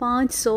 500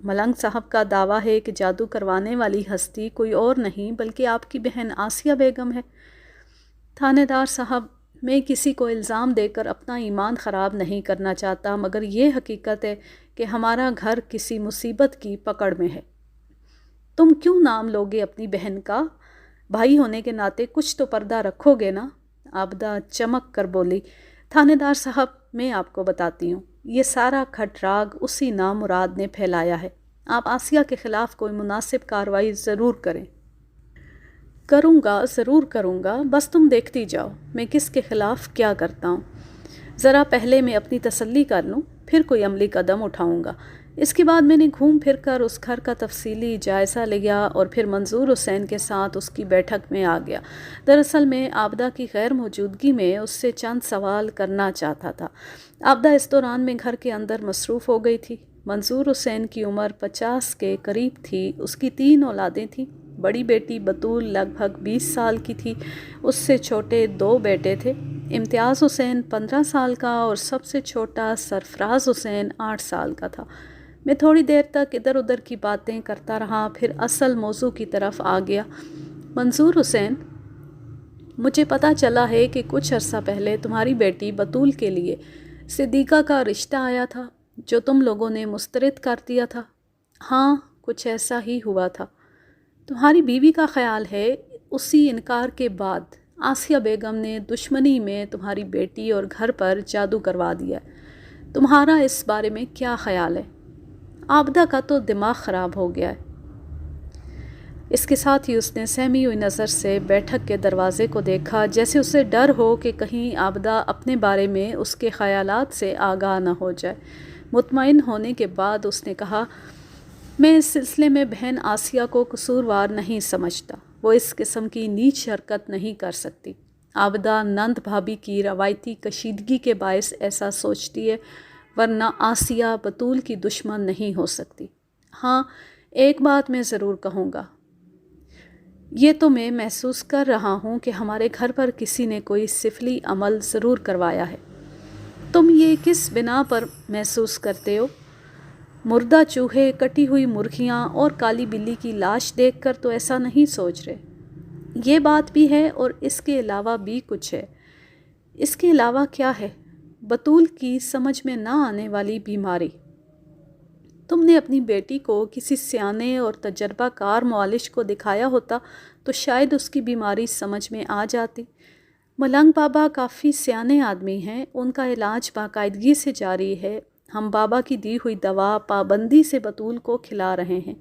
ملنگ صاحب کا دعویٰ ہے کہ جادو کروانے والی ہستی کوئی اور نہیں بلکہ آپ کی بہن آسیہ بیگم ہے۔ تھانے دار صاحب، میں کسی کو الزام دے کر اپنا ایمان خراب نہیں کرنا چاہتا، مگر یہ حقیقت ہے کہ ہمارا گھر کسی مصیبت کی پکڑ میں ہے۔ تم کیوں نام لوگے اپنی بہن کا؟ بھائی ہونے کے ناطے کچھ تو پردہ رکھو گے نا؟ عابدہ چمک کر بولی، تھانے دار صاحب، میں آپ کو بتاتی ہوں، یہ سارا کھٹراگ اسی نامراد نے پھیلایا ہے۔ آپ آسیہ کے خلاف کوئی مناسب کارروائی ضرور کریں۔ کروں گا، ضرور کروں گا، بس تم دیکھتی جاؤ میں کس کے خلاف کیا کرتا ہوں۔ ذرا پہلے میں اپنی تسلی کر لوں، پھر کوئی عملی قدم اٹھاؤں گا۔ اس کے بعد میں نے گھوم پھر کر اس گھر کا تفصیلی جائزہ لیا اور پھر منظور حسین کے ساتھ اس کی بیٹھک میں آ گیا۔ دراصل میں عابدہ کی غیر موجودگی میں اس سے چند سوال کرنا چاہتا تھا۔ عابدہ اس دوران میں گھر کے اندر مصروف ہو گئی تھی۔ منظور حسین کی عمر 50 کے قریب تھی۔ اس کی 3 اولادیں تھیں۔ بڑی بیٹی بطول لگ بھگ 20 سال کی تھی۔ اس سے چھوٹے 2 بیٹے تھے، امتیاز حسین 15 سال کا اور سب سے چھوٹا سرفراز حسین 8 سال کا تھا۔ میں تھوڑی دیر تک ادھر ادھر کی باتیں کرتا رہا، پھر اصل موضوع کی طرف آ گیا۔ منظور حسین، مجھے پتہ چلا ہے کہ کچھ عرصہ پہلے تمہاری بیٹی بطول کے لیے صدیقہ کا رشتہ آیا تھا جو تم لوگوں نے مسترد کر دیا تھا۔ ہاں، کچھ ایسا ہی ہوا تھا۔ تمہاری بیوی کا خیال ہے اسی انکار کے بعد آسیہ بیگم نے دشمنی میں تمہاری بیٹی اور گھر پر جادو کروا دیا۔ تمہارا اس بارے میں کیا خیال ہے؟ عابدہ کا تو دماغ خراب ہو گیا ہے۔ اس کے ساتھ ہی اس نے سہمی ہوئی نظر سے بیٹھک کے دروازے کو دیکھا، جیسے اسے ڈر ہو کہ کہیں عابدہ اپنے بارے میں اس کے خیالات سے آگاہ نہ ہو جائے۔ مطمئن ہونے کے بعد اس نے کہا، میں اس سلسلے میں بہن آسیہ کو قصوروار نہیں سمجھتا۔ وہ اس قسم کی نیچ حرکت نہیں کر سکتی۔ عابدہ نند بھابھی کی روایتی کشیدگی کے باعث ایسا سوچتی ہے، ورنہ آسیہ بطول کی دشمن نہیں ہو سکتی۔ ہاں، ایک بات میں ضرور کہوں گا، یہ تو میں محسوس کر رہا ہوں کہ ہمارے گھر پر کسی نے کوئی سفلی عمل ضرور کروایا ہے۔ تم یہ کس بنا پر محسوس کرتے ہو؟ مردہ چوہے، کٹی ہوئی مرغیاں اور کالی بلی کی لاش دیکھ کر تو ایسا نہیں سوچ رہے۔ یہ بات بھی ہے اور اس کے علاوہ بھی کچھ ہے۔ اس کے علاوہ کیا ہے؟ بطول کی سمجھ میں نہ آنے والی بیماری۔ تم نے اپنی بیٹی کو کسی سیانے اور تجربہ کار معالج کو دکھایا ہوتا تو شاید اس کی بیماری سمجھ میں آ جاتی۔ ملنگ بابا کافی سیانے آدمی ہیں، ان کا علاج باقاعدگی سے جاری ہے۔ ہم بابا کی دی ہوئی دوا پابندی سے بطول کو کھلا رہے ہیں۔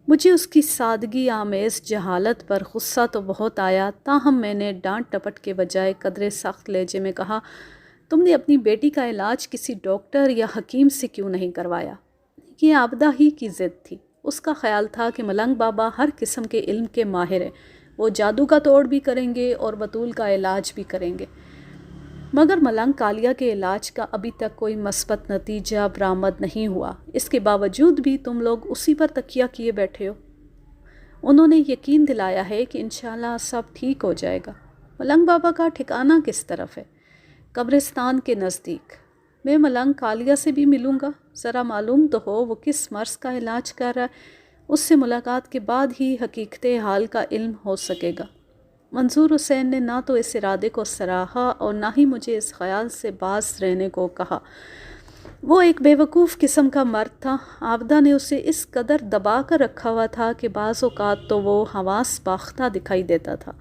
مجھے اس کی سادگی آمیز جہالت پر غصہ تو بہت آیا، تاہم میں نے ڈانٹ ٹپٹ کے بجائے قدرے سخت لہجے میں کہا، تم نے اپنی بیٹی کا علاج کسی ڈاکٹر یا حکیم سے کیوں نہیں کروایا؟ یہ عابدہ ہی کی ضد تھی۔ اس کا خیال تھا کہ ملنگ بابا ہر قسم کے علم کے ماہر ہیں، وہ جادو کا توڑ بھی کریں گے اور بطول کا علاج بھی کریں گے۔ مگر ملنگ کالیہ کے علاج کا ابھی تک کوئی مثبت نتیجہ برآمد نہیں ہوا۔ اس کے باوجود بھی تم لوگ اسی پر تکیہ کیے بیٹھے ہو۔ انہوں نے یقین دلایا ہے کہ انشاءاللہ سب ٹھیک ہو جائے گا۔ ملنگ بابا کا ٹھکانہ کس طرف ہے؟ قبرستان کے نزدیک۔ میں ملنگ کالیہ سے بھی ملوں گا، ذرا معلوم تو ہو وہ کس مرض کا علاج کر رہا ہے۔ اس سے ملاقات کے بعد ہی حقیقت حال کا علم ہو سکے گا۔ منظور حسین نے نہ تو اس ارادے کو سراہا اور نہ ہی مجھے اس خیال سے باز رہنے کو کہا۔ وہ ایک بے وقوف قسم کا مرد تھا۔ عابدہ نے اسے اس قدر دبا کر رکھا ہوا تھا کہ بعض اوقات تو وہ حواس باختہ دکھائی دیتا تھا۔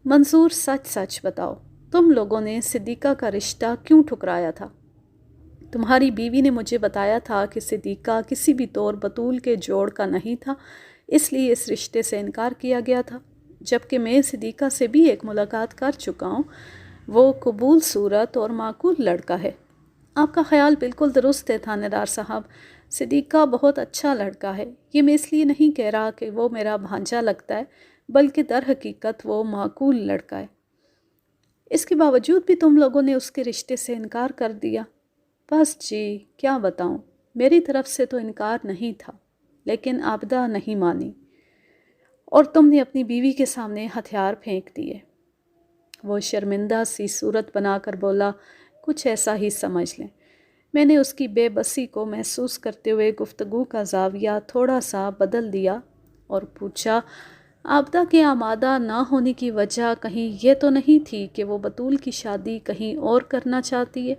منظور، سچ سچ بتاؤ، تم لوگوں نے صدیقہ کا رشتہ کیوں ٹھکرایا تھا؟ تمہاری بیوی نے مجھے بتایا تھا کہ صدیقہ کسی بھی طور بطول کے جوڑ کا نہیں تھا، اس لیے اس رشتے سے انکار کیا گیا تھا، جبکہ میں صدیقہ سے بھی ایک ملاقات کر چکا ہوں۔ وہ قبول صورت اور معقول لڑکا ہے۔ آپ کا خیال بالکل درست ہے تھانے دار صاحب، صدیقہ بہت اچھا لڑکا ہے۔ یہ میں اس لیے نہیں کہہ رہا کہ وہ میرا بھانجا لگتا ہے، بلکہ در حقیقت وہ معقول لڑکا ہے۔ اس کے باوجود بھی تم لوگوں نے اس کے رشتے سے انکار کر دیا۔ بس جی، کیا بتاؤں، میری طرف سے تو انکار نہیں تھا، لیکن عابدہ نہیں مانی اور تم نے اپنی بیوی کے سامنے ہتھیار پھینک دیے۔ وہ شرمندہ سی صورت بنا کر بولا، کچھ ایسا ہی سمجھ لیں۔ میں نے اس کی بے بسی کو محسوس کرتے ہوئے گفتگو کا زاویہ تھوڑا سا بدل دیا اور پوچھا، آبدہ کے آمادہ نہ ہونے کی وجہ کہیں یہ تو نہیں تھی کہ وہ بطول کی شادی کہیں اور کرنا چاہتی ہے؟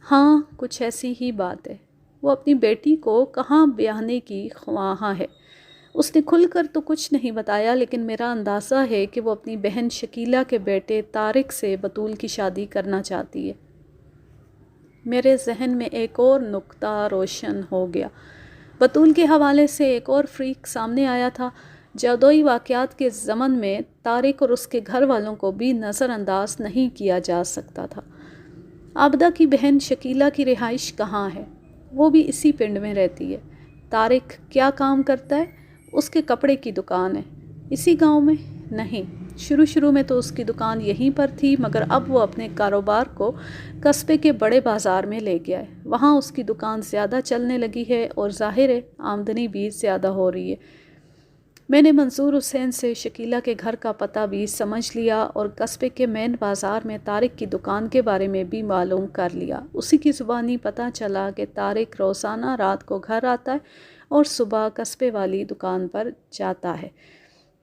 ہاں، کچھ ایسی ہی بات ہے۔ وہ اپنی بیٹی کو کہاں بیاہنے کی خواہاں ہے۔ اس نے کھل کر تو کچھ نہیں بتایا، لیکن میرا اندازہ ہے کہ وہ اپنی بہن شکیلہ کے بیٹے طارق سے بطول کی شادی کرنا چاہتی ہے۔ میرے ذہن میں ایک اور نکتہ روشن ہو گیا۔ بطول کے حوالے سے ایک اور فریق سامنے آیا تھا۔ جادوئی واقعات کے ضمن میں طارق اور اس کے گھر والوں کو بھی نظر انداز نہیں کیا جا سکتا تھا۔ عابدہ کی بہن شکیلہ کی رہائش کہاں ہے؟ وہ بھی اسی پنڈ میں رہتی ہے۔ طارق کیا کام کرتا ہے؟ اس کے کپڑے کی دکان ہے۔ اسی گاؤں میں؟ نہیں، شروع میں تو اس کی دکان یہیں پر تھی، مگر اب وہ اپنے کاروبار کو قصبے کے بڑے بازار میں لے گیا ہے۔ وہاں اس کی دکان زیادہ چلنے لگی ہے اور ظاہر ہے آمدنی بھی زیادہ ہو رہی ہے۔ میں نے منظور حسین سے شکیلہ کے گھر کا پتہ بھی سمجھ لیا اور قصبے کے مین بازار میں طارق کی دکان کے بارے میں بھی معلوم کر لیا۔ اسی کی زبانی پتہ چلا کہ طارق روزانہ رات کو گھر آتا ہے اور صبح قصبے والی دکان پر جاتا ہے۔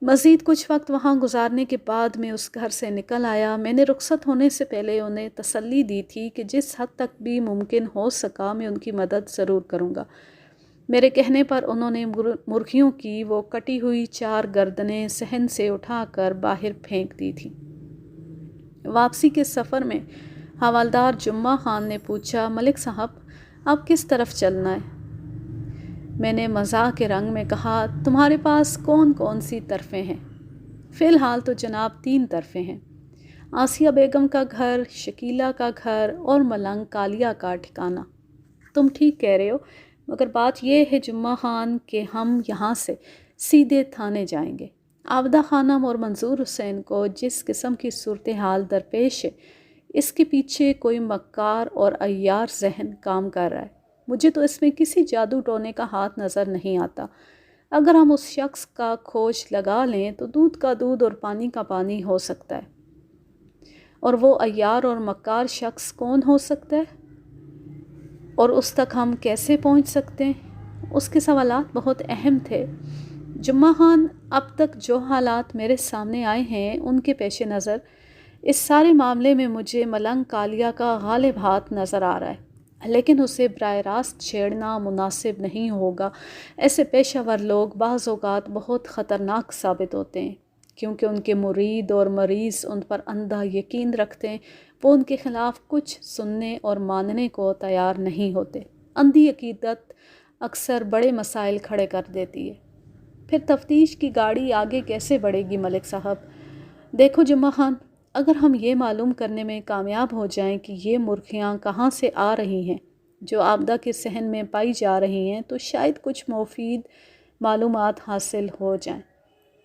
مزید کچھ وقت وہاں گزارنے کے بعد میں اس گھر سے نکل آیا۔ میں نے رخصت ہونے سے پہلے انہیں تسلی دی تھی کہ جس حد تک بھی ممکن ہو سکا میں ان کی مدد ضرور کروں گا۔ میرے کہنے پر انہوں نے مرغیوں کی وہ کٹی ہوئی 4 گردنیں صحن سے اٹھا کر باہر پھینک دی تھیں۔ واپسی کے سفر میں حوالدار جمعہ خان نے پوچھا، ملک صاحب اب کس طرف چلنا ہے؟ میں نے مزاح کے رنگ میں کہا، تمہارے پاس کون کون سی طرفیں ہیں؟ فی الحال تو جناب 3 طرفیں ہیں، آسیہ بیگم کا گھر، شکیلہ کا گھر اور ملنگ کالیا کا ٹھکانہ۔ تم ٹھیک کہہ رہے ہو، مگر بات یہ ہے جمعہ خان کہ ہم یہاں سے سیدھے تھانے جائیں گے۔ عابدہ خانم اور منظور حسین کو جس قسم کی صورتحال درپیش ہے، اس کے پیچھے کوئی مکار اور عیار ذہن کام کر رہا ہے۔ مجھے تو اس میں کسی جادو ٹونے کا ہاتھ نظر نہیں آتا۔ اگر ہم اس شخص کا کھوج لگا لیں تو دودھ کا دودھ اور پانی کا پانی ہو سکتا ہے۔ اور وہ عیار اور مکار شخص کون ہو سکتا ہے؟ اور اس تک ہم کیسے پہنچ سکتے ہیں؟ اس کے سوالات بہت اہم تھے۔ جمعہ خان، اب تک جو حالات میرے سامنے آئے ہیں ان کے پیش نظر اس سارے معاملے میں مجھے ملنگ کالیا کا غالب ہاتھ نظر آ رہا ہے، لیکن اسے براہ راست چھیڑنا مناسب نہیں ہوگا۔ ایسے پیشہ ور لوگ بعض اوقات بہت خطرناک ثابت ہوتے ہیں، کیونکہ ان کے مرید اور مریض ان پر اندھا یقین رکھتے ہیں۔ وہ ان کے خلاف کچھ سننے اور ماننے کو تیار نہیں ہوتے۔ اندھی عقیدت اکثر بڑے مسائل کھڑے کر دیتی ہے۔ پھر تفتیش کی گاڑی آگے کیسے بڑھے گی ملک صاحب؟ دیکھو جمعہ خان، اگر ہم یہ معلوم کرنے میں کامیاب ہو جائیں کہ یہ مرغیاں کہاں سے آ رہی ہیں جو عابدہ کے صحن میں پائی جا رہی ہیں، تو شاید کچھ مفید معلومات حاصل ہو جائیں۔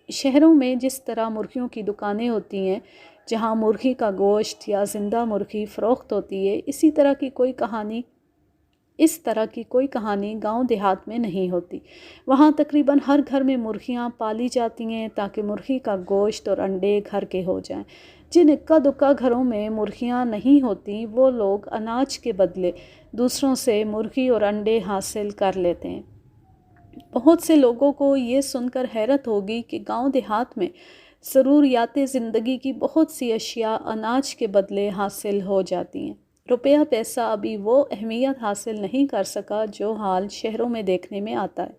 شہروں میں جس طرح مرغیوں کی دکانیں ہوتی ہیں جہاں مرغی کا گوشت یا زندہ مرغی فروخت ہوتی ہے، اس طرح کی کوئی کہانی گاؤں دیہات میں نہیں ہوتی۔ وہاں تقریباً ہر گھر میں مرغیاں پالی جاتی ہیں تاکہ مرغی کا گوشت اور انڈے گھر کے ہو جائیں۔ جن اکا دکا گھروں میں مرغیاں نہیں ہوتی، وہ لوگ اناج کے بدلے دوسروں سے مرغی اور انڈے حاصل کر لیتے ہیں۔ بہت سے لوگوں کو یہ سن کر حیرت ہوگی کہ گاؤں دیہات میں ضروریات زندگی کی بہت سی اشیاء اناج کے بدلے حاصل ہو جاتی ہیں۔ روپیہ پیسہ ابھی وہ اہمیت حاصل نہیں کر سکا جو حال شہروں میں دیکھنے میں آتا ہے۔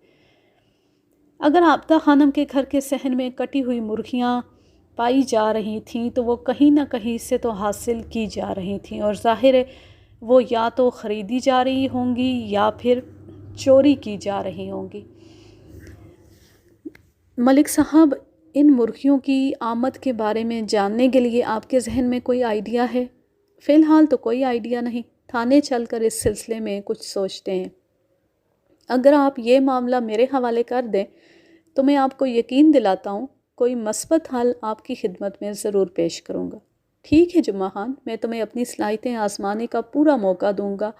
اگر عابدہ خانم کے گھر کے صحن میں کٹی ہوئی مرغیاں پائی جا رہی تھیں تو وہ کہیں نہ کہیں سے تو حاصل کی جا رہی تھیں، اور ظاہر ہے وہ یا تو خریدی جا رہی ہوں گی یا پھر چوری کی جا رہی ہوں گی۔ ملک صاحب، ان مرغیوں کی آمد کے بارے میں جاننے کے لیے آپ کے ذہن میں کوئی آئیڈیا ہے؟ فی الحال تو کوئی آئیڈیا نہیں، تھانے چل کر اس سلسلے میں کچھ سوچتے ہیں۔ اگر آپ یہ معاملہ میرے حوالے کر دیں تو میں آپ کو یقین دلاتا ہوں کوئی مثبت حل آپ کی خدمت میں ضرور پیش کروں گا۔ ٹھیک ہے جمعہ خان، میں تمہیں اپنی صلاحیتیں آزمانے کا پورا موقع دوں گا۔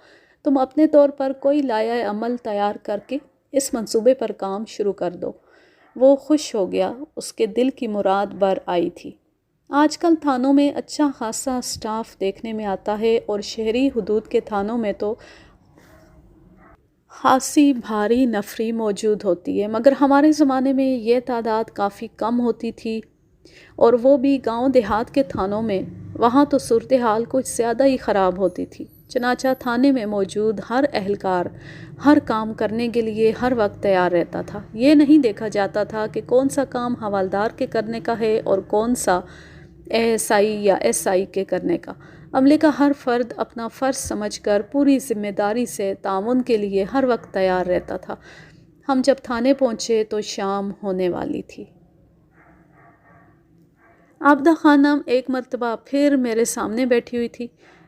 تم اپنے طور پر کوئی لائحہ عمل تیار کر کے اس منصوبے پر کام شروع کر دو۔ وہ خوش ہو گیا، اس کے دل کی مراد بر آئی تھی۔ آج کل تھانوں میں اچھا خاصا سٹاف دیکھنے میں آتا ہے اور شہری حدود کے تھانوں میں تو خاصی بھاری نفری موجود ہوتی ہے، مگر ہمارے زمانے میں یہ تعداد کافی کم ہوتی تھی، اور وہ بھی گاؤں دیہات کے تھانوں میں۔ وہاں تو صورتحال کچھ زیادہ ہی خراب ہوتی تھی، چنانچہ تھانے میں موجود ہر اہلکار ہر کام کرنے کے لیے ہر وقت تیار رہتا تھا۔ یہ نہیں دیکھا جاتا تھا کہ کون سا کام حوالدار کے کرنے کا ہے اور کون سا اے ایس آئی یا ایس آئی کے کرنے کا۔ عملے کا ہر فرد اپنا فرض سمجھ کر پوری ذمہ داری سے تعاون کے لیے ہر وقت تیار رہتا تھا۔ ہم جب تھانے پہنچے تو شام ہونے والی تھی۔ عابدہ خانم ایک مرتبہ پھر میرے سامنے بیٹھی ہوئی تھی۔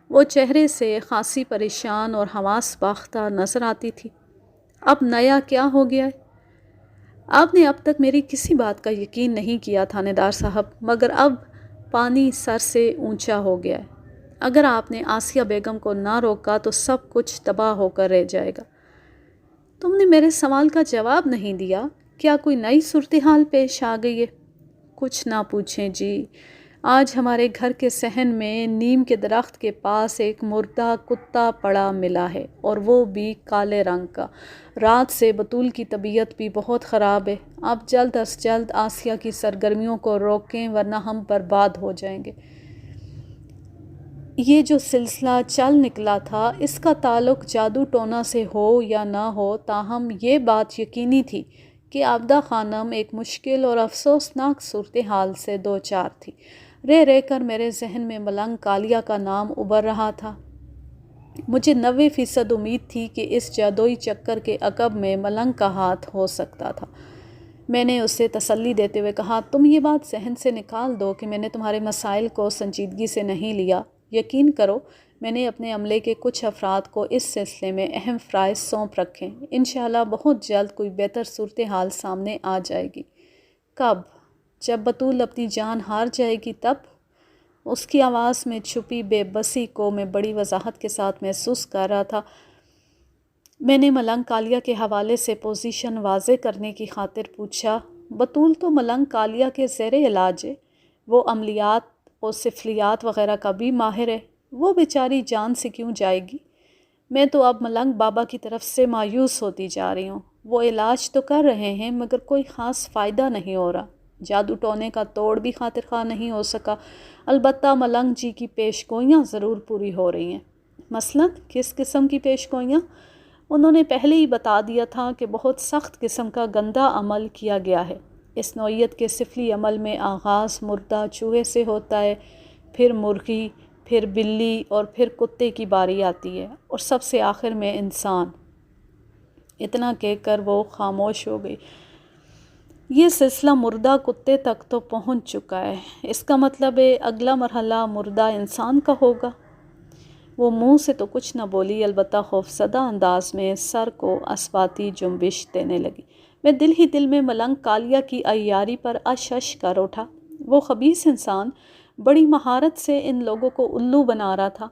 وہ چہرے سے خاصی پریشان اور حواس باختہ نظر آتی تھی۔ اب نیا کیا ہو گیا ہے؟ آپ نے اب تک میری کسی بات کا یقین نہیں کیا تھانے دار صاحب، مگر اب پانی سر سے اونچا ہو گیا ہے۔ اگر آپ نے آسیہ بیگم کو نہ روکا تو سب کچھ تباہ ہو کر رہ جائے گا۔ تم نے میرے سوال کا جواب نہیں دیا۔ کیا کوئی نئی صورتحال پیش آ گئی ہے؟ کچھ نہ پوچھیں جی، آج ہمارے گھر کے صحن میں نیم کے درخت کے پاس ایک مردہ کتا پڑا ملا ہے، اور وہ بھی کالے رنگ کا۔ رات سے بطول کی طبیعت بھی بہت خراب ہے۔ آپ جلد از جلد آسیہ کی سرگرمیوں کو روکیں ورنہ ہم برباد ہو جائیں گے۔ یہ جو سلسلہ چل نکلا تھا، اس کا تعلق جادو ٹونا سے ہو یا نہ ہو، تاہم یہ بات یقینی تھی کہ عابدہ خانم ایک مشکل اور افسوسناک صورتحال سے دوچار تھی۔ رہ رہ کر میرے ذہن میں ملنگ کالیہ کا نام ابھر رہا تھا۔ مجھے 90% امید تھی کہ اس جادوئی چکر کے عقب میں ملنگ کا ہاتھ ہو سکتا تھا۔ میں نے اسے تسلی دیتے ہوئے کہا، تم یہ بات ذہن سے نکال دو کہ میں نے تمہارے مسائل کو سنجیدگی سے نہیں لیا۔ یقین کرو، میں نے اپنے عملے کے کچھ افراد کو اس سلسلے میں اہم فرائض سونپ رکھے۔ انشاءاللہ بہت جلد کوئی بہتر صورتحال سامنے آ جائے گی۔ کب؟ جب بطول اپنی جان ہار جائے گی تب؟ اس کی آواز میں چھپی بے بسی کو میں بڑی وضاحت کے ساتھ محسوس کر رہا تھا۔ میں نے ملنگ کالیہ کے حوالے سے پوزیشن واضح کرنے کی خاطر پوچھا، بطول تو ملنگ کالیہ کے زیر علاج ہے، وہ عملیات اور سفلیات وغیرہ کا بھی ماہر ہے، وہ بیچاری جان سے کیوں جائے گی؟ میں تو اب ملنگ بابا کی طرف سے مایوس ہوتی جا رہی ہوں۔ وہ علاج تو کر رہے ہیں مگر کوئی خاص فائدہ نہیں ہو رہا۔ جادو ٹونے کا توڑ بھی خاطر خواہ نہیں ہو سکا۔ البتہ ملنگ جی کی پیش گوئیاں ضرور پوری ہو رہی ہیں۔ مثلاً کس قسم کی پیش گوئیاں؟ انہوں نے پہلے ہی بتا دیا تھا کہ بہت سخت قسم کا گندا عمل کیا گیا ہے۔ اس نوعیت کے سفلی عمل میں آغاز مردہ چوہے سے ہوتا ہے، پھر مرغی، پھر بلی اور پھر کتے کی باری آتی ہے، اور سب سے آخر میں انسان۔ اتنا کہہ کر وہ خاموش ہو گئی۔ یہ سلسلہ مردہ کتے تک تو پہنچ چکا ہے، اس کا مطلب ہے اگلا مرحلہ مردہ انسان کا ہوگا۔ وہ منہ سے تو کچھ نہ بولی، البتہ خوفزدہ انداز میں سر کو اسباتی جنبش دینے لگی۔ میں دل ہی دل میں ملنگ کالیہ کی عیاری پر اشش کر اٹھا۔ وہ خبیث انسان بڑی مہارت سے ان لوگوں کو الو بنا رہا تھا۔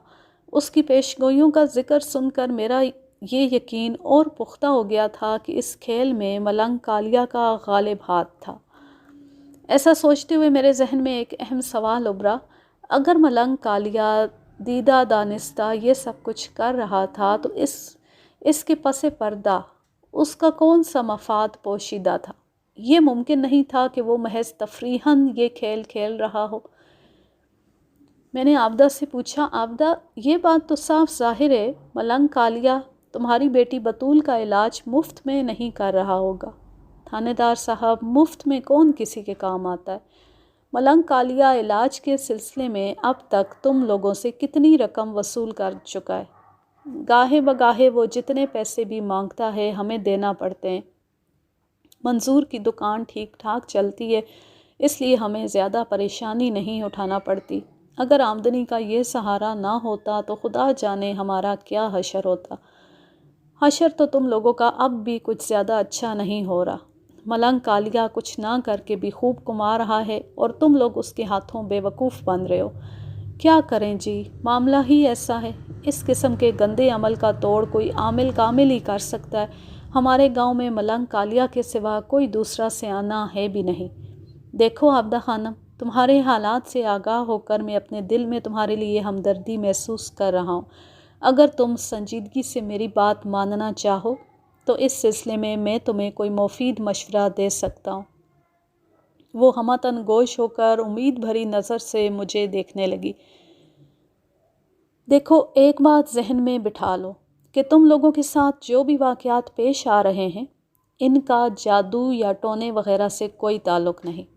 اس کی پیش گوئیوں کا ذکر سن کر میرا یہ یقین اور پختہ ہو گیا تھا کہ اس کھیل میں ملنگ کالیہ کا غالب ہاتھ تھا۔ ایسا سوچتے ہوئے میرے ذہن میں ایک اہم سوال ابھرا، اگر ملنگ کالیہ دیدہ دانستہ یہ سب کچھ کر رہا تھا تو اس کے پس پردہ اس کا کون سا مفاد پوشیدہ تھا؟ یہ ممکن نہیں تھا کہ وہ محض تفریحاً یہ کھیل کھیل رہا ہو۔ میں نے عابدہ سے پوچھا، عابدہ یہ بات تو صاف ظاہر ہے ملنگ کالیہ تمہاری بیٹی بطول کا علاج مفت میں نہیں کر رہا ہوگا۔ تھانے دار صاحب، مفت میں کون کسی کے کام آتا ہے؟ ملنگ کالیہ علاج کے سلسلے میں اب تک تم لوگوں سے کتنی رقم وصول کر چکا ہے؟ گاہے بگاہے وہ جتنے پیسے بھی مانگتا ہے ہمیں دینا پڑتے ہیں۔ منظور کی دکان ٹھیک ٹھاک چلتی ہے، اس لیے ہمیں زیادہ پریشانی نہیں اٹھانا پڑتی۔ اگر آمدنی کا یہ سہارا نہ ہوتا تو خدا جانے ہمارا کیا حشر ہوتا۔ حشر تو تم لوگوں کا اب بھی کچھ زیادہ اچھا نہیں ہو رہا۔ ملنگ کالیہ کچھ نہ کر کے بھی خوب کما رہا ہے اور تم لوگ اس کے ہاتھوں بے وقوف بن رہے ہو۔ کیا کریں جی، معاملہ ہی ایسا ہے۔ اس قسم کے گندے عمل کا توڑ کوئی عامل کامل ہی کر سکتا ہے۔ ہمارے گاؤں میں ملنگ کالیہ کے سوا کوئی دوسرا سیانہ ہے بھی نہیں۔ دیکھو عابدہ خانم، تمہارے حالات سے آگاہ ہو کر میں اپنے دل میں تمہارے لیے ہمدردی محسوس کر رہا ہوں۔ اگر تم سنجیدگی سے میری بات ماننا چاہو تو اس سلسلے میں تمہیں کوئی مفید مشورہ دے سکتا ہوں۔ وہ ہمتن گوش ہو کر امید بھری نظر سے مجھے دیکھنے لگی۔ دیکھو، ایک بات ذہن میں بٹھا لو کہ تم لوگوں کے ساتھ جو بھی واقعات پیش آ رہے ہیں ان کا جادو یا ٹونے وغیرہ سے کوئی تعلق نہیں۔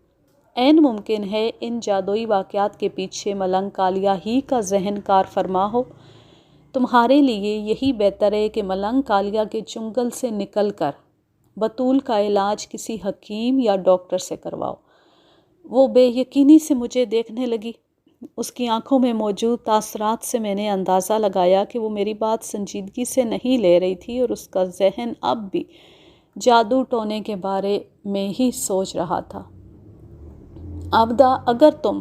عین ممکن ہے ان جادوئی واقعات کے پیچھے ملنگ کالیا ہی کا ذہن کار فرما ہو۔ تمہارے لیے یہی بہتر ہے کہ ملنگ کالیا کے چنگل سے نکل کر بطول کا علاج کسی حکیم یا ڈاکٹر سے کرواؤ۔ وہ بے یقینی سے مجھے دیکھنے لگی۔ اس کی آنکھوں میں موجود تاثرات سے میں نے اندازہ لگایا کہ وہ میری بات سنجیدگی سے نہیں لے رہی تھی اور اس کا ذہن اب بھی جادو ٹونے کے بارے میں ہی سوچ رہا تھا۔ عابدہ، اگر تم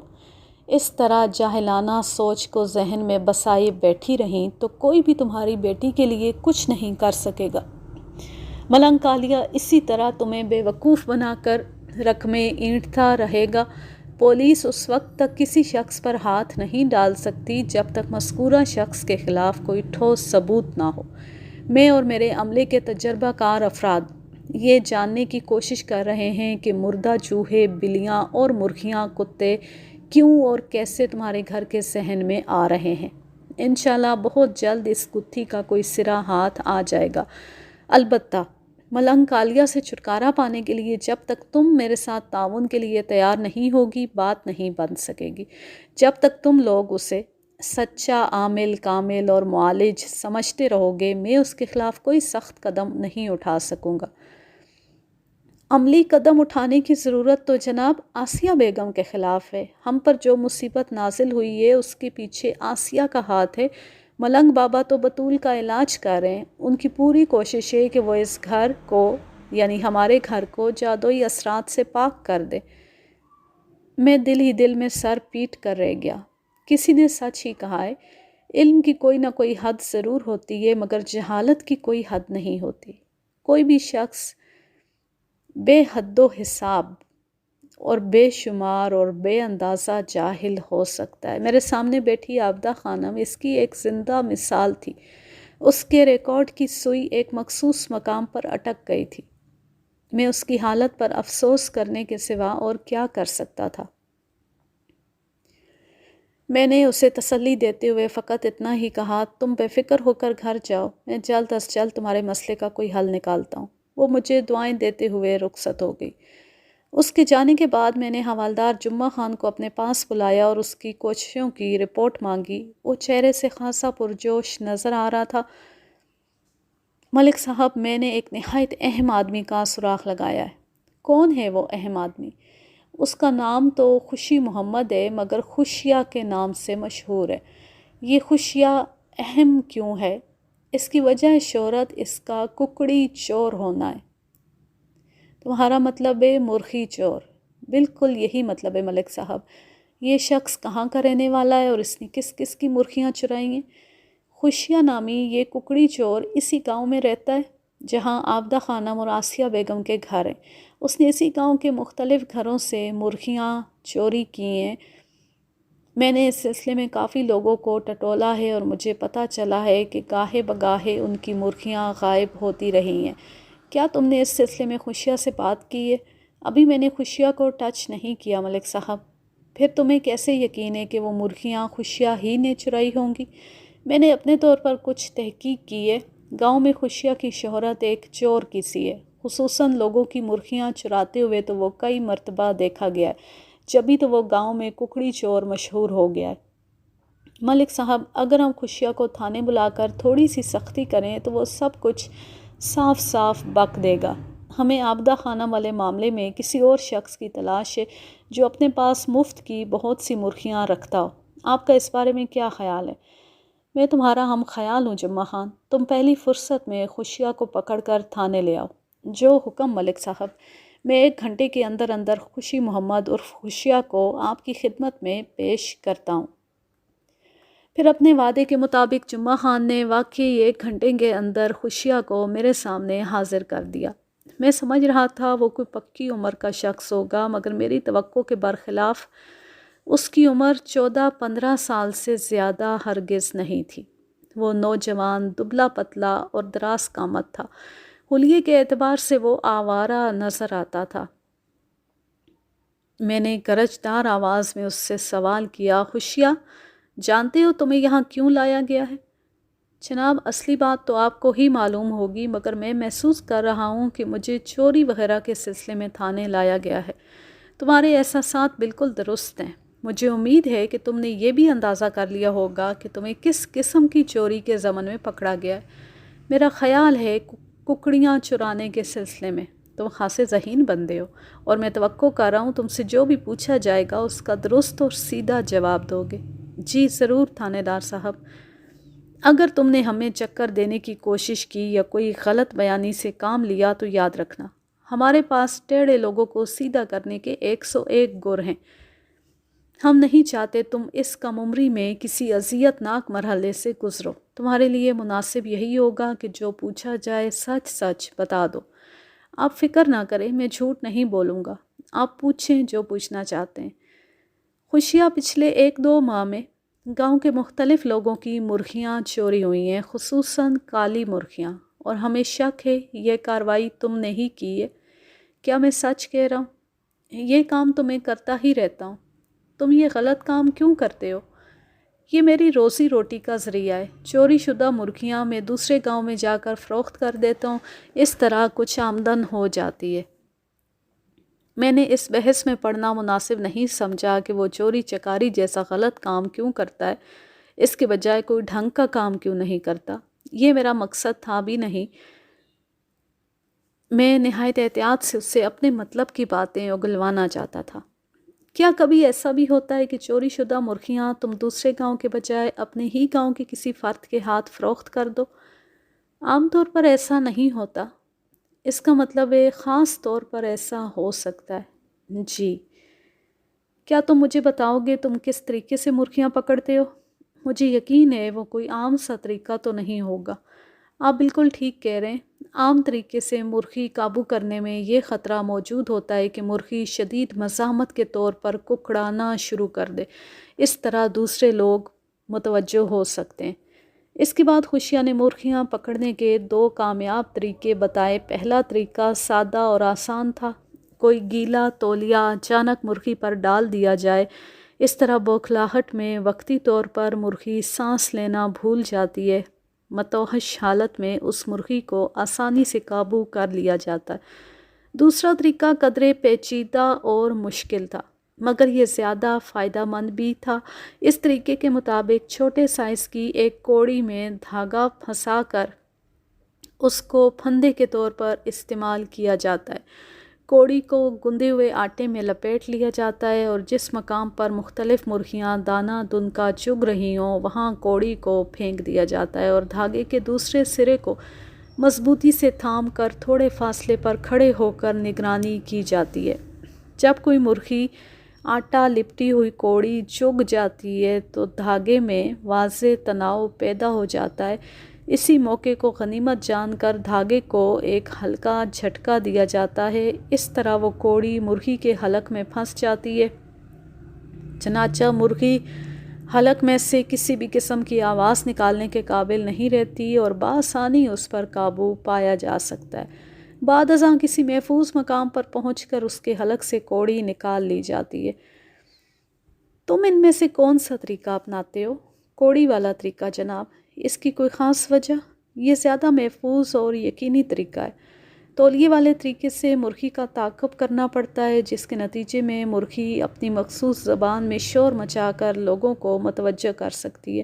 اس طرح جاہلانہ سوچ کو ذہن میں بسائے بیٹھی رہیں تو کوئی بھی تمہاری بیٹی کے لیے کچھ نہیں کر سکے گا۔ ملنگ کالیا اسی طرح تمہیں بے وقوف بنا کر رقمیں اینٹھتا رہے گا۔ پولیس اس وقت تک کسی شخص پر ہاتھ نہیں ڈال سکتی جب تک مذکورہ شخص کے خلاف کوئی ٹھوس ثبوت نہ ہو۔ میں اور میرے عملے کے تجربہ کار افراد یہ جاننے کی کوشش کر رہے ہیں کہ مردہ چوہے، بلیاں اور مرغیاں، کتے کیوں اور کیسے تمہارے گھر کے صحن میں آ رہے ہیں۔ انشاءاللہ بہت جلد اس گتھی کا کوئی سرا ہاتھ آ جائے گا۔ البتہ ملنگ کالیا سے چھٹکارا پانے کے لیے جب تک تم میرے ساتھ تعاون کے لیے تیار نہیں ہوگی بات نہیں بن سکے گی۔ جب تک تم لوگ اسے سچا، عامل، کامل اور معالج سمجھتے رہو گے میں اس کے خلاف کوئی سخت قدم نہیں اٹھا سکوں گا۔ عملی قدم اٹھانے کی ضرورت تو جناب آسیہ بیگم کے خلاف ہے۔ ہم پر جو مصیبت نازل ہوئی ہے اس کے پیچھے آسیہ کا ہاتھ ہے۔ ملنگ بابا تو بطول کا علاج کر رہے ہیں۔ ان کی پوری کوشش ہے کہ وہ اس گھر کو یعنی ہمارے گھر کو جادوئی اثرات سے پاک کر دے۔ میں دل ہی دل میں سر پیٹ کر رہ گیا۔ کسی نے سچ ہی کہا ہے، علم کی کوئی نہ کوئی حد ضرور ہوتی ہے مگر جہالت کی کوئی حد نہیں ہوتی۔ کوئی بھی شخص بے حد و حساب اور بے شمار اور بے اندازہ جاہل ہو سکتا ہے۔ میرے سامنے بیٹھی عابدہ خانم اس کی ایک زندہ مثال تھی۔ اس کے ریکارڈ کی سوئی ایک مخصوص مقام پر اٹک گئی تھی۔ میں اس کی حالت پر افسوس کرنے کے سوا اور کیا کر سکتا تھا؟ میں نے اسے تسلی دیتے ہوئے فقط اتنا ہی کہا، تم بے فکر ہو کر گھر جاؤ، میں جلد از جلد تمہارے مسئلے کا کوئی حل نکالتا ہوں۔ وہ مجھے دعائیں دیتے ہوئے رخصت ہو گئی۔ اس کے جانے کے بعد میں نے حوالدار جمعہ خان کو اپنے پاس بلایا اور اس کی کوششوں کی رپورٹ مانگی۔ وہ چہرے سے خاصا پرجوش نظر آ رہا تھا۔ ملک صاحب، میں نے ایک نہایت اہم آدمی کا سراغ لگایا ہے۔ کون ہے وہ اہم آدمی؟ اس کا نام تو خوشی محمد ہے مگر خوشیہ کے نام سے مشہور ہے۔ یہ خوشیہ اہم کیوں ہے؟ اس کی وجہ شہرت اس کا ککڑی چور ہونا ہے۔ تمہارا مطلب ہے مرغی چور؟ بالکل یہی مطلب ہے ملک صاحب۔ یہ شخص کہاں کا رہنے والا ہے اور اس نے کس کس کی مرغیاں چرائی ہیں؟ خوشیہ نامی یہ ککڑی چور اسی گاؤں میں رہتا ہے جہاں عابدہ خانم اور آسیہ بیگم کے گھر ہیں۔ اس نے اسی گاؤں کے مختلف گھروں سے مرغیاں چوری کی ہیں۔ میں نے اس سلسلے میں کافی لوگوں کو ٹٹولا ہے اور مجھے پتہ چلا ہے کہ گاہے بگاہے ان کی مرغیاں غائب ہوتی رہی ہیں۔ کیا تم نے اس سلسلے میں خوشیہ سے بات کی ہے؟ ابھی میں نے خوشیہ کو ٹچ نہیں کیا ملک صاحب۔ پھر تمہیں کیسے یقین ہے کہ وہ مرغیاں خوشیہ ہی نے چرائی ہوں گی؟ میں نے اپنے طور پر کچھ تحقیق کی ہے۔ گاؤں میں خوشیہ کی شہرت ایک چور کی سی ہے، خصوصاً لوگوں کی مرغیاں چراتے ہوئے تو وہ کئی مرتبہ دیکھا گیا ہے، جبھی تو وہ گاؤں میں ککڑی چور مشہور ہو گیا ہے۔ ملک صاحب، اگر ہم خوشیہ کو تھانے بلا کر تھوڑی سی سختی کریں تو وہ سب کچھ صاف صاف بک دے گا۔ ہمیں عابدہ خانم والے معاملے میں کسی اور شخص کی تلاش ہے جو اپنے پاس مفت کی بہت سی مرغیاں رکھتا ہو۔ آپ کا اس بارے میں کیا خیال ہے؟ میں تمہارا ہم خیال ہوں جمعہ خان۔ تم پہلی فرصت میں خوشیہ کو پکڑ کر تھانے لے آؤ۔ جو حکم ملک صاحب۔ میں 1 گھنٹے کے اندر اندر خوشی محمد عرف خوشیہ کو آپ کی خدمت میں پیش کرتا ہوں۔ پھر اپنے وعدے کے مطابق جمعہ خان نے واقعی 1 گھنٹے کے اندر خوشیہ کو میرے سامنے حاضر کر دیا۔ میں سمجھ رہا تھا وہ کوئی پکی عمر کا شخص ہوگا، مگر میری توقع کے برخلاف اس کی عمر 14-15 سال سے زیادہ ہرگز نہیں تھی۔ وہ نوجوان، دبلا پتلا اور دراز قامت تھا۔ حلیے کے اعتبار سے وہ آوارہ نظر آتا تھا۔ میں نے گرجدار آواز میں اس سے سوال کیا، خوشیہ، جانتے ہو تمہیں یہاں کیوں لایا گیا ہے؟ جناب، اصلی بات تو آپ کو ہی معلوم ہوگی، مگر میں محسوس کر رہا ہوں کہ مجھے چوری وغیرہ کے سلسلے میں تھانے لایا گیا ہے۔ تمہارے احساسات بالکل درست ہیں۔ مجھے امید ہے کہ تم نے یہ بھی اندازہ کر لیا ہوگا کہ تمہیں کس قسم کی چوری کے ضمن میں پکڑا گیا ہے۔ میرا خیال ہے ککڑیاں چرانے کے سلسلے میں۔ تم خاصے ذہین بندے ہو، اور میں توقع کر رہا ہوں تم سے جو بھی پوچھا جائے گا اس کا درست اور سیدھا جواب دو گے۔ جی ضرور تھانے دار صاحب۔ اگر تم نے ہمیں چکر دینے کی کوشش کی یا کوئی غلط بیانی سے کام لیا تو یاد رکھنا، ہمارے پاس ٹیڑھے لوگوں کو سیدھا کرنے کے 101 گر ہیں۔ ہم نہیں چاہتے تم اس کم عمری میں کسی اذیت ناک مرحلے سے گزرو۔ تمہارے لیے مناسب یہی ہوگا کہ جو پوچھا جائے سچ سچ بتا دو۔ آپ فکر نہ کریں، میں جھوٹ نہیں بولوں گا۔ آپ پوچھیں جو پوچھنا چاہتے ہیں۔ خوشیہ، پچھلے 1-2 ماہ میں گاؤں کے مختلف لوگوں کی مرغیاں چوری ہوئی ہیں، خصوصاً کالی مرغیاں، اور ہمیں شک ہے یہ کارروائی تم نے ہی کی ہے۔ کیا میں سچ کہہ رہا ہوں؟ یہ کام تو میں کرتا ہی رہتا ہوں۔ تم یہ غلط کام کیوں کرتے ہو؟ یہ میری روزی روٹی کا ذریعہ ہے۔ چوری شدہ مرغیاں میں دوسرے گاؤں میں جا کر فروخت کر دیتا ہوں، اس طرح کچھ آمدن ہو جاتی ہے۔ میں نے اس بحث میں پڑھنا مناسب نہیں سمجھا کہ وہ چوری چکاری جیسا غلط کام کیوں کرتا ہے، اس کے بجائے کوئی ڈھنگ کا کام کیوں نہیں کرتا۔ یہ میرا مقصد تھا بھی نہیں۔ میں نہایت احتیاط سے اس سے اپنے مطلب کی باتیں اگلوانا چاہتا تھا۔ کیا کبھی ایسا بھی ہوتا ہے کہ چوری شدہ مرغیاں تم دوسرے گاؤں کے بجائے اپنے ہی گاؤں کے کسی فرد کے ہاتھ فروخت کر دو؟ عام طور پر ایسا نہیں ہوتا۔ اس کا مطلب ہے خاص طور پر ایسا ہو سکتا ہے۔ جی۔ کیا تم مجھے بتاؤ گے تم کس طریقے سے مرغیاں پکڑتے ہو؟ مجھے یقین ہے وہ کوئی عام سا طریقہ تو نہیں ہوگا۔ آپ بالکل ٹھیک کہہ رہے ہیں۔ عام طریقے سے مرغی قابو کرنے میں یہ خطرہ موجود ہوتا ہے کہ مرغی شدید مزاحمت کے طور پر ککڑانا شروع کر دے، اس طرح دوسرے لوگ متوجہ ہو سکتے ہیں۔ اس کے بعد خوشیہ نے مرغیاں پکڑنے کے 2 کامیاب طریقے بتائے۔ پہلا طریقہ سادہ اور آسان تھا۔ کوئی گیلا تولیہ اچانک مرغی پر ڈال دیا جائے، اس طرح بوکھلاہٹ میں وقتی طور پر مرغی سانس لینا بھول جاتی ہے۔ متوحش حالت میں اس مرغی کو آسانی سے قابو کر لیا جاتا ہے۔ دوسرا طریقہ قدرے پیچیدہ اور مشکل تھا، مگر یہ زیادہ فائدہ مند بھی تھا۔ اس طریقے کے مطابق چھوٹے سائز کی ایک کوڑی میں دھاگا پھنسا کر اس کو پھندے کے طور پر استعمال کیا جاتا ہے۔ کوڑی کو گندے ہوئے آٹے میں لپیٹ لیا جاتا ہے اور جس مقام پر مختلف مرغیاں دانہ دن کا چگ رہی ہوں وہاں کوڑی کو پھینک دیا جاتا ہے اور دھاگے کے دوسرے سرے کو مضبوطی سے تھام کر تھوڑے فاصلے پر کھڑے ہو کر نگرانی کی جاتی ہے۔ جب کوئی مرغی آٹا لپٹی ہوئی کوڑی چگ جاتی ہے تو دھاگے میں واضح تناؤ پیدا ہو جاتا ہے۔ اسی موقع کو غنیمت جان کر دھاگے کو ایک ہلکا جھٹکا دیا جاتا ہے، اس طرح وہ کوڑی مرغی کے حلق میں پھنس جاتی ہے۔ چنانچہ مرغی حلق میں سے کسی بھی قسم کی آواز نکالنے کے قابل نہیں رہتی اور بآسانی اس پر قابو پایا جا سکتا ہے۔ بعد ازاں کسی محفوظ مقام پر پہنچ کر اس کے حلق سے کوڑی نکال لی جاتی ہے۔ تم ان میں سے کون سا طریقہ اپناتے ہو؟ کوڑی والا طریقہ جناب۔ اس کی کوئی خاص وجہ؟ یہ زیادہ محفوظ اور یقینی طریقہ ہے۔ تولیے والے طریقے سے مرغی کا تعاقب کرنا پڑتا ہے، جس کے نتیجے میں مرغی اپنی مخصوص زبان میں شور مچا کر لوگوں کو متوجہ کر سکتی ہے،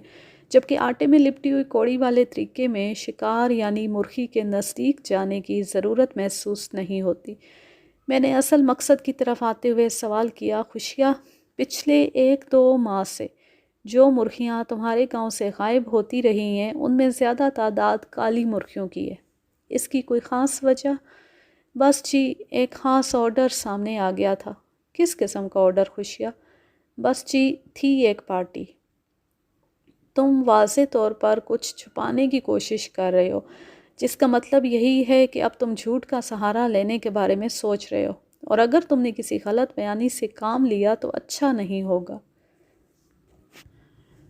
جبکہ آٹے میں لپٹی ہوئی کوڑی والے طریقے میں شکار یعنی مرغی کے نزدیک جانے کی ضرورت محسوس نہیں ہوتی۔ میں نے اصل مقصد کی طرف آتے ہوئے سوال کیا، خوشیہ، پچھلے 1-2 ماہ سے جو مرغیاں تمہارے گاؤں سے غائب ہوتی رہی ہیں ان میں زیادہ تعداد کالی مرغیوں کی ہے، اس کی کوئی خاص وجہ؟ بس جی، ایک خاص آرڈر سامنے آ گیا تھا۔ کس قسم کا آرڈر خوشیہ؟ بس جی، تھی ایک پارٹی۔ تم واضح طور پر کچھ چھپانے کی کوشش کر رہے ہو۔ جس کا مطلب یہی ہے کہ اب تم جھوٹ کا سہارا لینے کے بارے میں سوچ رہے ہو، اور اگر تم نے کسی غلط بیانی سے کام لیا تو اچھا نہیں ہوگا۔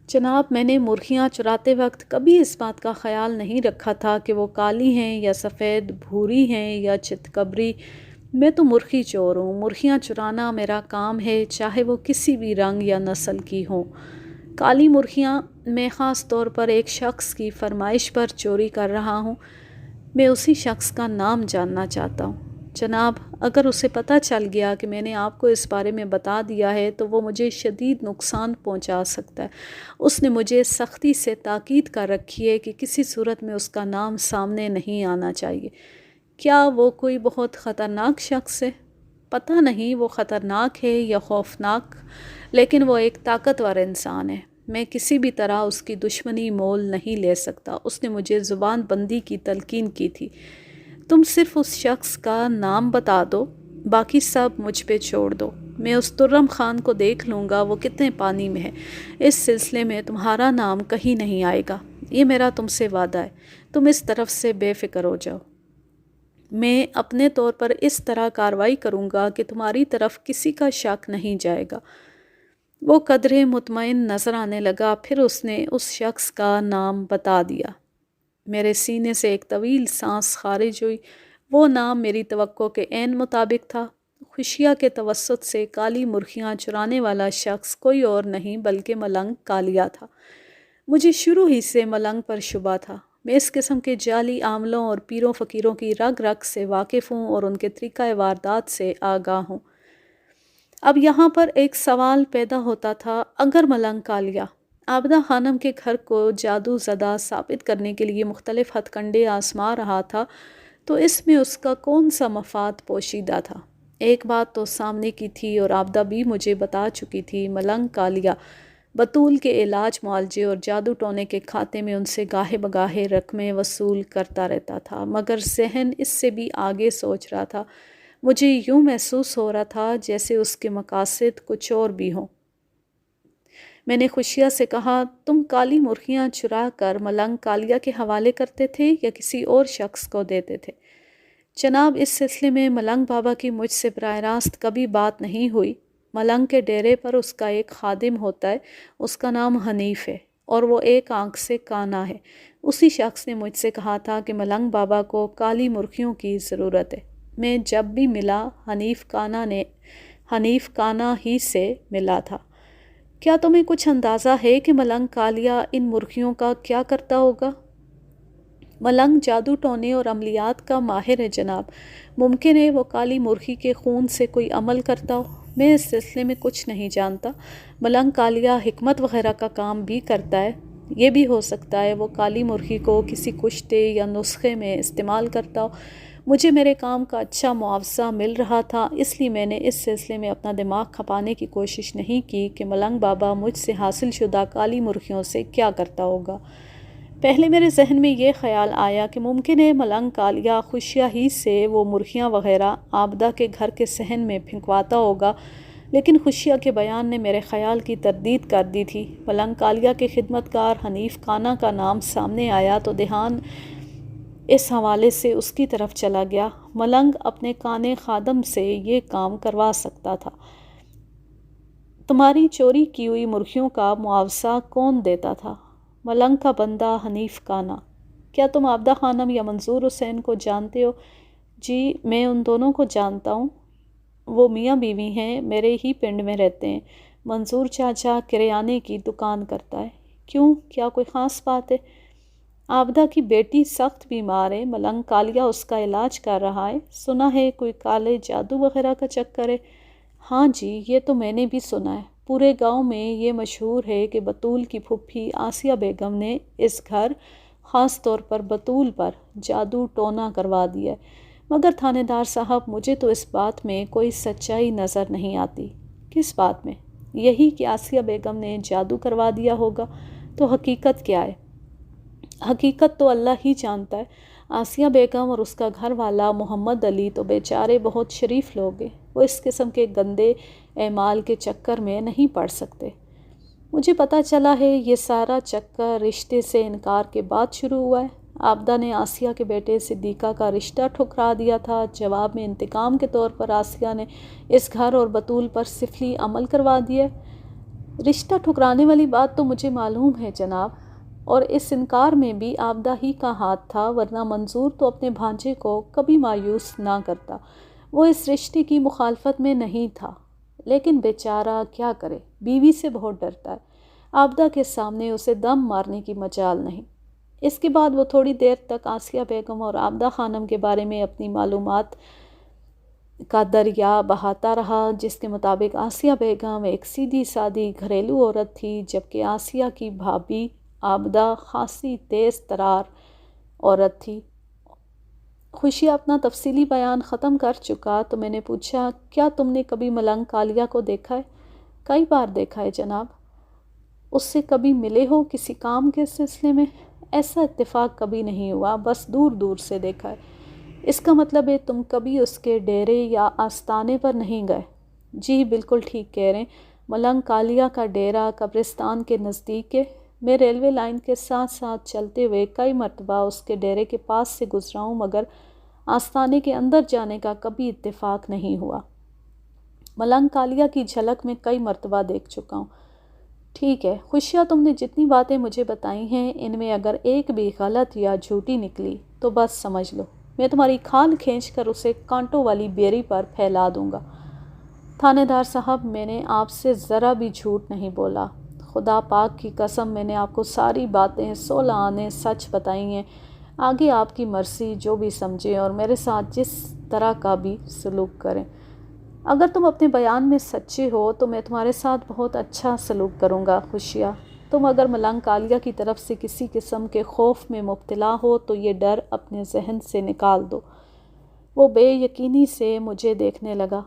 جناب، میں نے مرغیاں چراتے وقت کبھی اس بات کا خیال نہیں رکھا تھا کہ وہ کالی ہیں یا سفید، بھوری ہیں یا چتکبری۔ میں تو مرغی چور ہوں۔ مرغیاں چرانا میرا کام ہے، چاہے وہ کسی بھی رنگ یا نسل کی ہوں۔ کالی مرغیاں میں خاص طور پر ایک شخص کی فرمائش پر چوری کر رہا ہوں۔ میں اسی شخص کا نام جاننا چاہتا ہوں۔ جناب، اگر اسے پتہ چل گیا کہ میں نے آپ کو اس بارے میں بتا دیا ہے تو وہ مجھے شدید نقصان پہنچا سکتا ہے۔ اس نے مجھے سختی سے تاکید کر رکھی ہے کہ کسی صورت میں اس کا نام سامنے نہیں آنا چاہیے۔ کیا وہ کوئی بہت خطرناک شخص ہے؟ پتہ نہیں وہ خطرناک ہے یا خوفناک، لیکن وہ ایک طاقتور انسان ہے۔ میں کسی بھی طرح اس کی دشمنی مول نہیں لے سکتا۔ اس نے مجھے زبان بندی کی تلقین کی تھی۔ تم صرف اس شخص کا نام بتا دو، باقی سب مجھ پہ چھوڑ دو۔ میں اس ترم خان کو دیکھ لوں گا وہ کتنے پانی میں ہے۔ اس سلسلے میں تمہارا نام کہیں نہیں آئے گا، یہ میرا تم سے وعدہ ہے۔ تم اس طرف سے بے فکر ہو جاؤ۔ میں اپنے طور پر اس طرح کارروائی کروں گا کہ تمہاری طرف کسی کا شک نہیں جائے گا۔ وہ قدرے مطمئن نظر آنے لگا، پھر اس نے اس شخص کا نام بتا دیا۔ میرے سینے سے ایک طویل سانس خارج ہوئی۔ وہ نام میری توقع کے عین مطابق تھا۔ خوشیہ کے توسط سے کالی مرغیاں چرانے والا شخص کوئی اور نہیں بلکہ ملنگ کالیا تھا۔ مجھے شروع ہی سے ملنگ پر شبہ تھا۔ میں اس قسم کے جعلی عاملوں اور پیروں فقیروں کی رگ رگ سے واقف ہوں اور ان کے طریقہ واردات سے آگاہ ہوں۔ اب یہاں پر ایک سوال پیدا ہوتا تھا، اگر ملنگ کالیا عابدہ خانم کے گھر کو جادو زدہ ثابت کرنے کے لیے مختلف ہتھ کنڈے آزما رہا تھا تو اس میں اس کا کون سا مفاد پوشیدہ تھا؟ ایک بات تو سامنے کی تھی اور عابدہ بھی مجھے بتا چکی تھی، ملنگ کالیا بطول کے علاج معالجے اور جادو ٹونے کے کھاتے میں ان سے گاہے بگاہے رقمیں وصول کرتا رہتا تھا، مگر ذہن اس سے بھی آگے سوچ رہا تھا۔ مجھے یوں محسوس ہو رہا تھا جیسے اس کے مقاصد کچھ اور بھی ہوں۔ میں نے خوشیہ سے کہا، تم کالی مرغیاں چرا کر ملنگ کالیا کے حوالے کرتے تھے یا کسی اور شخص کو دیتے تھے؟ جناب، اس سلسلے میں ملنگ بابا کی مجھ سے براہ راست کبھی بات نہیں ہوئی۔ ملنگ کے ڈیرے پر اس کا ایک خادم ہوتا ہے، اس کا نام حنیف ہے اور وہ ایک آنکھ سے کانا ہے۔ اسی شخص نے مجھ سے کہا تھا کہ ملنگ بابا کو کالی مرغیوں کی ضرورت ہے۔ میں جب بھی ملا حنیف کانا ہی سے ملا تھا۔ کیا تمہیں کچھ اندازہ ہے کہ ملنگ کالیا ان مرغیوں کا کیا کرتا ہوگا؟ ملنگ جادو ٹونے اور عملیات کا ماہر ہے جناب۔ ممکن ہے وہ کالی مرغی کے خون سے کوئی عمل کرتا ہو۔ میں اس سلسلے میں کچھ نہیں جانتا۔ ملنگ کالیا حکمت وغیرہ کا کام بھی کرتا ہے۔ یہ بھی ہو سکتا ہے وہ کالی مرغی کو کسی کشتے یا نسخے میں استعمال کرتا ہو۔ مجھے میرے کام کا اچھا معاوضہ مل رہا تھا، اس لیے میں نے اس سلسلے میں اپنا دماغ کھپانے کی کوشش نہیں کی کہ ملنگ بابا مجھ سے حاصل شدہ کالی مرغیوں سے کیا کرتا ہوگا۔ پہلے میرے ذہن میں یہ خیال آیا کہ ممکن ہے ملنگ کالیا خوشیہ ہی سے وہ مرغیاں وغیرہ عابدہ کے گھر کے صحن میں پھینکواتا ہوگا، لیکن خوشیہ کے بیان نے میرے خیال کی تردید کر دی تھی۔ ملنگ کالیا کے خدمتگار حنیف کانا کا نام سامنے آیا تو دھیان اس حوالے سے اس کی طرف چلا گیا۔ ملنگ اپنے کانے خادم سے یہ کام کروا سکتا تھا۔ تمہاری چوری کی ہوئی مرغیوں کا معاوضہ کون دیتا تھا؟ ملنگ کا بندہ حنیف کانا۔ کیا تم عابدہ خانم یا منظور حسین کو جانتے ہو؟ جی، میں ان دونوں کو جانتا ہوں۔ وہ میاں بیوی ہیں، میرے ہی پنڈ میں رہتے ہیں۔ منظور چاچا کریانے کی دکان کرتا ہے۔ کیوں؟ کیا کوئی خاص بات ہے؟ عابدہ کی بیٹی سخت بیمار ہے، ملنگ کالیا اس کا علاج کر رہا ہے۔ سنا ہے کوئی کالے جادو وغیرہ کا چکر ہے؟ ہاں جی، یہ تو میں نے بھی سنا ہے۔ پورے گاؤں میں یہ مشہور ہے کہ بطول کی پھپھی آسیہ بیگم نے اس گھر، خاص طور پر بطول پر، جادو ٹونا کروا دیا ہے، مگر تھانے دار صاحب مجھے تو اس بات میں کوئی سچائی نظر نہیں آتی۔ کس بات میں؟ یہی کہ آسیہ بیگم نے جادو کروا دیا ہوگا۔ تو حقیقت کیا ہے؟ حقیقت تو اللہ ہی جانتا ہے۔ آسیہ بیگم اور اس کا گھر والا محمد علی تو بیچارے بہت شریف لوگ ہیں، وہ اس قسم کے گندے اعمال کے چکر میں نہیں پڑ سکتے۔ مجھے پتہ چلا ہے یہ سارا چکر رشتے سے انکار کے بعد شروع ہوا ہے۔ عابدہ نے آسیہ کے بیٹے صدیقہ کا رشتہ ٹھکرا دیا تھا۔ جواب میں انتقام کے طور پر آسیہ نے اس گھر اور بطول پر سفلی عمل کروا دیا۔ رشتہ ٹھکرانے والی بات تو مجھے معلوم ہے جناب، اور اس انکار میں بھی عابدہ ہی کا ہاتھ تھا، ورنہ منظور تو اپنے بھانجے کو کبھی مایوس نہ کرتا۔ وہ اس رشتے کی مخالفت میں نہیں تھا، لیکن بیچارہ کیا کرے، بیوی سے بہت ڈرتا ہے۔ عابدہ کے سامنے اسے دم مارنے کی مجال نہیں۔ اس کے بعد وہ تھوڑی دیر تک آسیہ بیگم اور عابدہ خانم کے بارے میں اپنی معلومات کا دریا بہاتا رہا، جس کے مطابق آسیہ بیگم ایک سیدھی سادی گھریلو عورت تھی، جبکہ آسیہ کی بھابھی عابدہ خاصی تیز ترار عورت تھی۔ خوشیہ اپنا تفصیلی بیان ختم کر چکا تو میں نے پوچھا، کیا تم نے کبھی ملنگ کالیہ کو دیکھا ہے؟ کئی بار دیکھا ہے جناب۔ اس سے کبھی ملے ہو کسی کام کے سلسلے میں؟ ایسا اتفاق کبھی نہیں ہوا، بس دور دور سے دیکھا ہے۔ اس کا مطلب ہے تم کبھی اس کے ڈیرے یا آستانے پر نہیں گئے؟ جی بالکل ٹھیک کہہ رہے ہیں، ملنگ کالیہ کا ڈیرا قبرستان کے نزدیک ہے۔ میں ریلوے لائن کے ساتھ ساتھ چلتے ہوئے کئی مرتبہ اس کے ڈیرے کے پاس سے گزرا ہوں، مگر آستانے کے اندر جانے کا کبھی اتفاق نہیں ہوا۔ ملنگ کالیہ کی جھلک میں کئی مرتبہ دیکھ چکا ہوں۔ ٹھیک ہے خوشیہ، تم نے جتنی باتیں مجھے بتائی ہیں ان میں اگر ایک بھی غلط یا جھوٹی نکلی تو بس سمجھ لو میں تمہاری کھال کھینچ کر اسے کانٹوں والی بیری پر پھیلا دوں گا۔ تھانے دار صاحب، میں نے آپ سے ذرا بھی جھوٹ نہیں بولا، خدا پاک کی قسم میں نے آپ کو ساری باتیں 16 آنے سچ بتائی ہیں۔ آگے آپ کی مرضی، جو بھی سمجھیں اور میرے ساتھ جس طرح کا بھی سلوک کریں۔ اگر تم اپنے بیان میں سچے ہو تو میں تمہارے ساتھ بہت اچھا سلوک کروں گا۔ خوشیہ، تم اگر ملنگ کالیہ کی طرف سے کسی قسم کے خوف میں مبتلا ہو تو یہ ڈر اپنے ذہن سے نکال دو۔ وہ بے یقینی سے مجھے دیکھنے لگا۔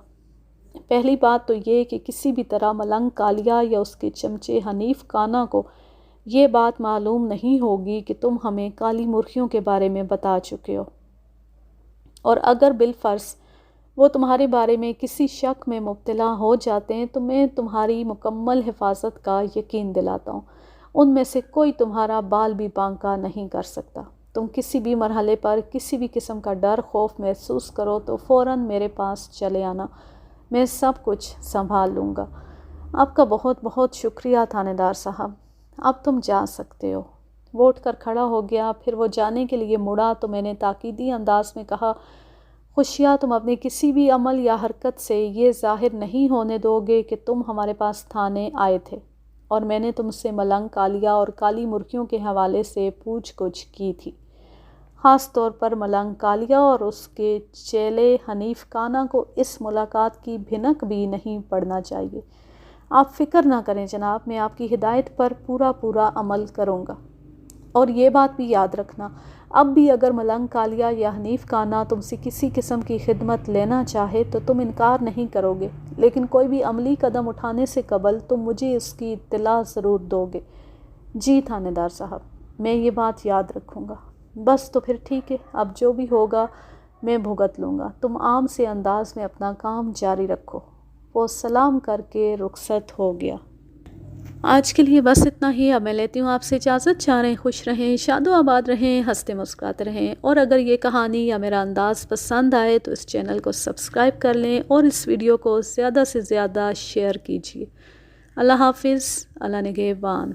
پہلی بات تو یہ کہ کسی بھی طرح ملنگ کالیہ یا اس کے چمچے حنیف کانا کو یہ بات معلوم نہیں ہوگی کہ تم ہمیں کالی مرغیوں کے بارے میں بتا چکے ہو، اور اگر بالفرض وہ تمہارے بارے میں کسی شک میں مبتلا ہو جاتے ہیں تو میں تمہاری مکمل حفاظت کا یقین دلاتا ہوں، ان میں سے کوئی تمہارا بال بھی بانکا نہیں کر سکتا۔ تم کسی بھی مرحلے پر کسی بھی قسم کا ڈر خوف محسوس کرو تو فوراً میرے پاس چلے آنا، میں سب کچھ سنبھال لوں گا۔ آپ کا بہت بہت شکریہ تھانے دار صاحب، اب تم جا سکتے ہو۔ وہ اٹھ کر کھڑا ہو گیا، پھر وہ جانے کے لیے مڑا تو میں نے تاکیدی انداز میں کہا، خوشیہ تم اپنے کسی بھی عمل یا حرکت سے یہ ظاہر نہیں ہونے دو گے کہ تم ہمارے پاس تھانے آئے تھے اور میں نے تم سے ملنگ کالیہ اور کالی مرغیوں کے حوالے سے پوچھ گچھ کی تھی، خاص طور پر ملنگ کالیہ اور اس کے چیلے حنیف کانا کو اس ملاقات کی بھنک بھی نہیں پڑنا چاہیے۔ آپ فکر نہ کریں جناب، میں آپ کی ہدایت پر پورا عمل کروں گا، اور یہ بات بھی یاد رکھنا اب بھی اگر ملنگ کالیہ یا حنیف کانا تم سے کسی قسم کی خدمت لینا چاہے تو تم انکار نہیں کرو گے، لیکن کوئی بھی عملی قدم اٹھانے سے قبل تم مجھے اس کی اطلاع ضرور دو گے۔ جی تھانے دار صاحب، میں یہ بات یاد رکھوں گا۔ بس تو پھر ٹھیک ہے، اب جو بھی ہوگا میں بھگت لوں گا، تم عام سے انداز میں اپنا کام جاری رکھو۔ وہ سلام کر کے رخصت ہو گیا۔ آج کے لیے بس اتنا ہی، اب میں لیتی ہوں آپ سے اجازت۔ چاہ رہیں خوش رہیں، شاد و آباد رہیں، ہنستے مسکراتے رہیں، اور اگر یہ کہانی یا میرا انداز پسند آئے تو اس چینل کو سبسکرائب کر لیں اور اس ویڈیو کو زیادہ سے زیادہ شیئر کیجیے۔ اللہ حافظ، اللہ نگہبان۔